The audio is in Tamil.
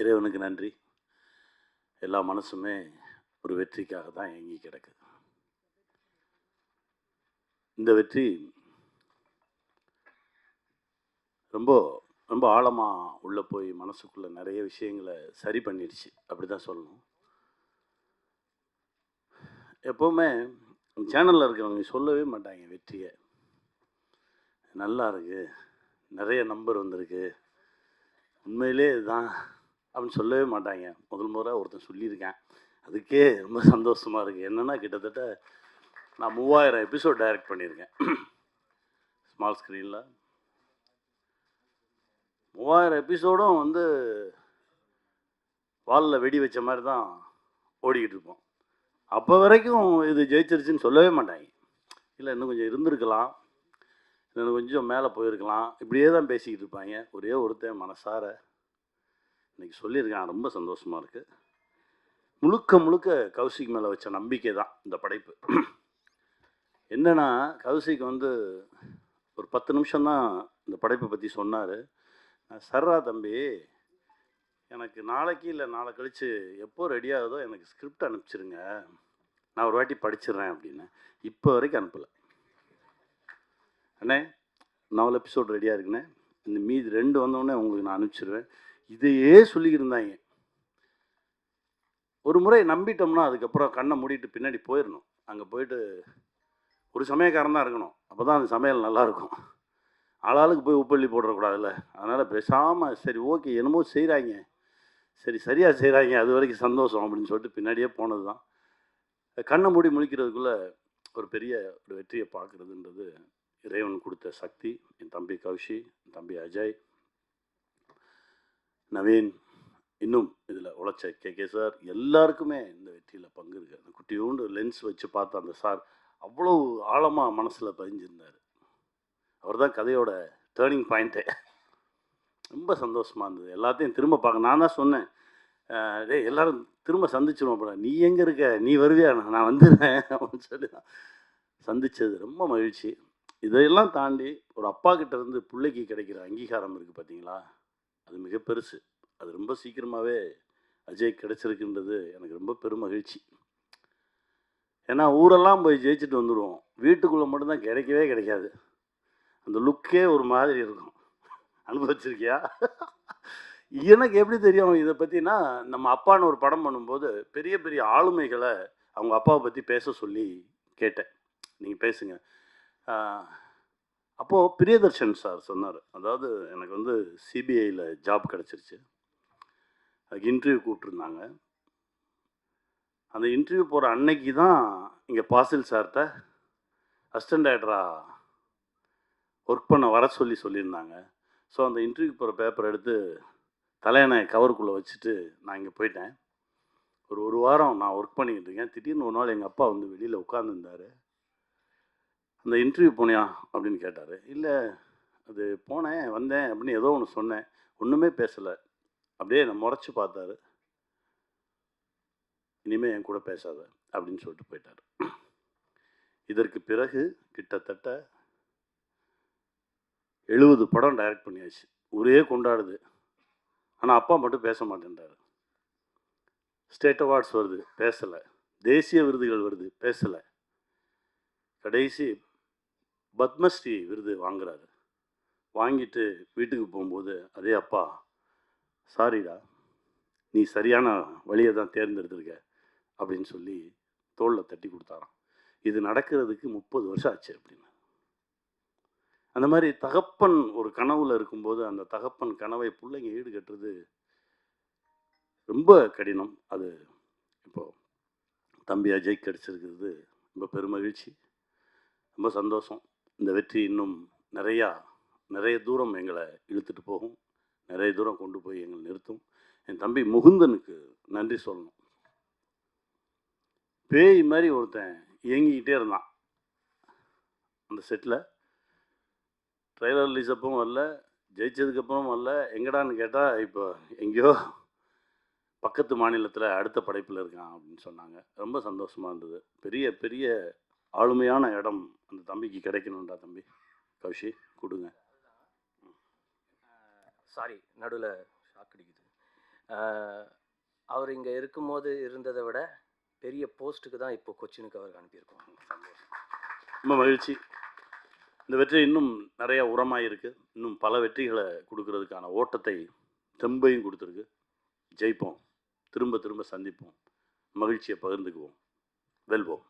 இறைவனுக்கு நன்றி. எல்லா மனசுமே ஒரு வெற்றிக்காக தான் ஏங்கி கிடக்குது. இந்த வெற்றி ரொம்ப ரொம்ப ஆழமா உள்ள போய் மனசுக்குள்ள நிறைய விஷயங்கள சரி பண்ணிடுச்சு. அப்படிதான் சொல்லணும். எப்பவுமே சேனல்ல இருக்கிறவங்க சொல்லவே மாட்டாங்க வெற்றிய. நல்லா இருக்கு. நிறைய நம்பர் வந்திருக்கு. உண்மையிலே இதுதான் அப்படின்னு சொல்லவே மாட்டாங்க. முதல் முறை ஒருத்தன் சொல்லியிருக்கேன். அதுக்கே ரொம்ப சந்தோஷமா இருக்கு. என்னன்னா கிட்டத்தட்ட நான் 3000 எபிசோட் டைரக்ட் பண்ணியிருக்கேன். ஸ்மால் ஸ்க்ரீனில் 3000 எபிசோடும் வந்து வாலில் வெடி வச்ச மாதிரி தான் ஓடிக்கிட்டு இருப்போம். அப்போ வரைக்கும் இது ஜெயிச்சிருச்சுன்னு சொல்லவே மாட்டாங்க. இல்லை இன்னும் கொஞ்சம் இருந்திருக்கலாம், இன்னும் கொஞ்சம் மேலே போயிருக்கலாம், இப்படியே தான் பேசிக்கிட்டு இருப்பாங்க. ஒரே ஒருத்தன் மனசார இன்னைக்கு சொல்லியிருக்கான். ரொம்ப சந்தோஷமாக இருக்குது. முழுக்க முழுக்க கௌசிக் மேலே வச்ச நம்பிக்கை தான் இந்த படைப்பு. என்னன்னா கௌசிக் வந்து ஒரு 10 நிமிஷம் தான் இந்த படைப்பை பற்றி சொன்னார். சர்ரா தம்பி, எனக்கு நாளைக்கு இல்லை நாளை கழித்து எப்போ ரெடி ஆகுதோ எனக்கு ஸ்கிரிப்ட் அனுப்பிச்சிருங்க, நான் ஒரு வாட்டி படிச்சிடுறேன் அப்படின்னு. இப்போ வரைக்கும் அனுப்பலை. அண்ணே 4 எபிசோட் ரெடியாக இருக்குண்ணே, இந்த மீதி 2 வந்தோடனே உங்களுக்கு நான் அனுப்பிச்சிடுவேன். இதையே சொல்லிக்கிட்டு இருந்தாங்க. ஒரு முறை நம்பிட்டோம்னா அதுக்கப்புறம் கண்ணை மூடிட்டு பின்னாடி போயிடணும். அங்கே போயிட்டு ஒரு சமயக்காரன் தான் இருக்கணும். அப்போ தான் அந்த சமையல் நல்லாயிருக்கும். ஆளாளுக்கு போய் உப்பள்ளி போடக்கூடாதுல்ல. அதனால் பேசாமல் சரி ஓகே என்னமோ செய்கிறாங்க, சரி சரியாக செய்கிறாங்க, அது வரைக்கும் சந்தோஷம் அப்படின்னு சொல்லிட்டு பின்னாடியே போனது தான். கண்ணை மூடி முழிக்கிறதுக்குள்ளே ஒரு பெரிய ஒரு வெற்றியை பார்க்குறதுன்றது இறைவன் கொடுத்த சக்தி. என் தம்பி கௌஷி, என் தம்பி அஜய், நவீன், இன்னும் இதில் உழைச்ச கே சார், எல்லாருக்குமே இந்த வெற்றியில் பங்கு இருக்குது. அந்த குட்டியோண்டு லென்ஸ் வச்சு பார்த்த அந்த சார் அவ்வளோ ஆழமாக மனசில் பதிஞ்சிருந்தார். அவர் தான் கதையோட டேர்னிங் பாயிண்ட்டே. ரொம்ப சந்தோஷமாக இருந்தது. எல்லாத்தையும் திரும்ப பார்க்க நான் தான் சொன்னேன், டே எல்லோரும் திரும்ப சந்திச்சிடுவோம். அப்புறம் நீ எங்கே இருக்க, நீ வருவியா, நான் வந்துடுறேன் அப்படின்னு சொல்லி தான் சந்தித்தது. ரொம்ப மகிழ்ச்சி. இதையெல்லாம் தாண்டி ஒரு அப்பா கிட்ட இருந்து பிள்ளைக்கு கிடைக்கிற அங்கீகாரம் இருக்குது பார்த்தீங்களா, அது மிக பெருசு. அது ரொம்ப சீக்கிரமாகவே அஜய் கிடைச்சிருக்குன்றது எனக்கு ரொம்ப பெரும் மகிழ்ச்சி. ஏன்னா ஊரெல்லாம் போய் ஜெயிச்சுட்டு வந்துடுவோம், வீட்டுக்குள்ளே மட்டும்தான் கிடைக்கவே கிடைக்காது. அந்த லுக்கே ஒரு மாதிரி இருக்கும். அனுபவிச்சிருக்கியா? எனக்கு எப்படி தெரியும் இதை பற்றினா, நம்ம அப்பான்னு ஒரு படம் பண்ணும்போது பெரிய பெரிய ஆளுமைகளை அவங்க அப்பாவை பற்றி பேச சொல்லி கேட்டேன், நீங்கள் பேசுங்க. அப்போது பிரியதர்ஷன் சார் சொன்னார், அதாவது எனக்கு வந்து சிபிஐயில் ஜாப் கிடச்சிருச்சு, அதுக்கு இன்டர்வியூ கூப்பிட்ருந்தாங்க. அந்த இன்டர்வியூ போகிற அன்னைக்கு தான் இங்கே பாசில் சார்கிட்ட அசிஸ்டன்ட் டைரக்டராக ஒர்க் பண்ண வர சொல்லியிருந்தாங்க. ஸோ அந்த இன்டர்வியூக்கு போகிற பேப்பர் எடுத்து தலையணை கவருக்குள்ளே வச்சுட்டு நான் இங்கே போயிட்டேன். ஒரு வாரம் நான் ஒர்க் பண்ணிக்கிட்டு இருக்கேன். திடீர்னு ஒரு நாள் எங்கள் அப்பா வந்து வெளியில் உட்காந்துருந்தார். அந்த இன்டர்வியூ போனியா அப்படின்னு கேட்டார். இல்லை அது போனேன் வந்தேன் அப்படின்னு ஏதோ ஒன்று சொன்னேன். ஒன்றுமே பேசலை. அப்படியே நான் முறைச்சி பார்த்தாரு. இனிமேல் என் கூட பேசாத அப்படின்னு சொல்லிட்டு போயிட்டார். இதற்கு பிறகு கிட்டத்தட்ட 70 படம் டைரக்ட் பண்ணியாச்சு. ஊரே கொண்டாடுது. ஆனால் அப்பா மட்டும் பேச மாட்டேன்றார். ஸ்டேட் அவார்ட்ஸ் வருது, பேசலை. தேசிய விருதுகள் வருது, பேசலை. கடைசி பத்மஸ்ரீ விருது வாங்குறாரு. வாங்கிட்டு வீட்டுக்கு போகும்போது அதே அப்பா, சாரிடா, நீ சரியான வழியை தான் தேர்ந்தெடுத்திருக்க அப்படின்னு சொல்லி தோளில் தட்டி கொடுத்தாராம். இது நடக்கிறதுக்கு 30 வருஷம் ஆச்சு அப்படின்னு. அந்த மாதிரி தகப்பன் ஒரு கனவுல இருக்கும்போது அந்த தகப்பன் கனவை பிள்ளைங்க ஈடுகட்டுறது ரொம்ப கடினம். அது இப்போது தம்பி அஜய் கிடச்சிருக்கிறது ரொம்ப பெருமகிழ்ச்சி, ரொம்ப சந்தோஷம். இந்த வெற்றி இன்னும் நிறைய தூரம் எங்களை இழுத்துட்டு போகும், நிறைய தூரம் கொண்டு போய் எங்களை நிறுத்தும். என் தம்பி முகுந்தனுக்கு நன்றி சொல்லணும். பேய் மாதிரி ஒருத்தன் இயங்கிக்கிட்டே இருந்தான் அந்த செட்டில். ட்ரெய்லர் ரிலீஸ் அப்பவும் வரல, ஜெயிச்சதுக்கப்புறம் வரல. எங்கடான்னு கேட்டால் இப்போ எங்கேயோ பக்கத்து மாநிலத்தில் அடுத்த படைப்பில் இருக்கான் அப்படின்னு சொன்னாங்க. ரொம்ப சந்தோஷமாக இருந்தது. பெரிய பெரிய ஆளுமையான இடம் அந்த தம்பிக்கு கிடைக்கணும்டா தம்பி. கௌஷி கொடுங்க. சாரி, நடுவில் ஷாக் அடிக்குது. அவர் இங்கே இருக்கும்போது இருந்ததை விட பெரிய போஸ்ட்டுக்கு தான் இப்போ கொச்சினுக்கு அவருக்கு அனுப்பியிருக்கோம். ரொம்ப மகிழ்ச்சி. இந்த வெற்றி இன்னும் நிறையா உரமாக இருக்குது. இன்னும் பல வெற்றிகளை கொடுக்கறதுக்கான ஓட்டத்தை தெம்பையும் கொடுத்துருக்கு. ஜெயிப்போம். திரும்ப திரும்ப சந்திப்போம். மகிழ்ச்சியை பகிர்ந்துக்குவோம். வெல்வோம்.